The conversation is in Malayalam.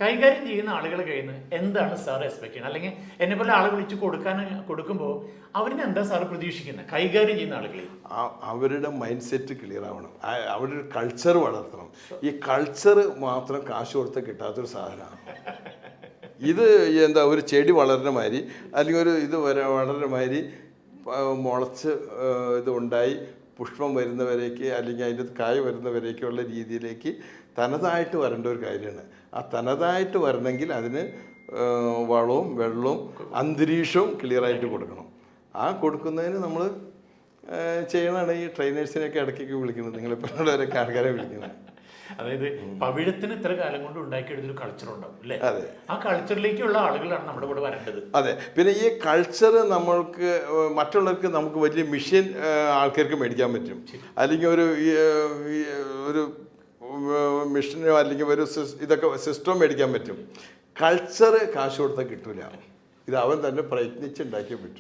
കൈകാര്യം ചെയ്യുന്ന ആളുകളെ കയ്യിൽ നിന്ന് എന്താണ് സാർ എക്സ്പെക്ട് ചെയ്യുന്നത്? അല്ലെങ്കിൽ എന്നെ പോലെ ആളെ വിളിച്ച് കൊടുക്കുമ്പോൾ അവരിന് എന്താ സാർ പ്രതീക്ഷിക്കുന്നത് കൈകാര്യം ചെയ്യുന്ന ആളുകളിൽ? അവരുടെ മൈൻഡ് സെറ്റ് ക്ലിയർ ആവണം, അവരുടെ കൾച്ചർ വളർത്തണം. ഈ കൾച്ചർ മാത്രം കാശ് കൊടുത്താൽ കിട്ടാത്തൊരു സാധനമാണ്. ഇത് എന്താ, ഒരു ചെടി വളരുന്ന മാതിരി അല്ലെങ്കിൽ ഒരു ഇത് വളരുന്ന മാതിരി മുളച്ച് ഇത് ഉണ്ടായി പുഷ്പം വരുന്നവരേക്ക് അല്ലെങ്കിൽ അതിൻ്റെ കായ വരുന്നവരേക്കുള്ള രീതിയിലേക്ക് തനതായിട്ട് വരേണ്ട ഒരു കാര്യമാണ്. ആ തനതായിട്ട് വരണമെങ്കിൽ അതിന് വളവും വെള്ളവും അന്തരീക്ഷവും ക്ലിയറായിട്ട് കൊടുക്കണം. ആ കൊടുക്കുന്നതിന് നമ്മൾ ചെയ്യണതാണ് ഈ ട്രെയിനേഴ്സിനെയൊക്കെ ഇടയ്ക്കൊക്കെ വിളിക്കുന്നത്, നിങ്ങളെപ്പോലുള്ളവരൊക്കെ ആൾക്കാരെ വിളിക്കുന്നത്. അതായത് പവിഴത്തിന് ഇത്ര കാലം കൊണ്ട് ഉണ്ടാക്കിയെടുത്തൊരു കൾച്ചർ ഉണ്ടാവും അല്ലേ? അതെ, ആ കൾച്ചറിലേക്കുള്ള ആളുകളാണ് നമ്മുടെ കൂടെ വരേണ്ടത്. അതെ. പിന്നെ ഈ കൾച്ചർ നമ്മൾക്ക് മറ്റുള്ളവർക്ക് നമുക്ക് വലിയ മെഷീൻ ആൾക്കാർക്ക് മേടിക്കാൻ പറ്റും, അല്ലെങ്കിൽ ഒരു മെഷീനോ അല്ലെങ്കിൽ ഒരു ഇതൊക്കെ സിസ്റ്റം മേടിക്കാൻ പറ്റും. കൾച്ചർ കാശ് കൊടുത്താൽ കിട്ടൂല. ഇത് അവൻ തന്നെ പ്രയത്നിച്ചുണ്ടാക്കിയേ പറ്റൂ.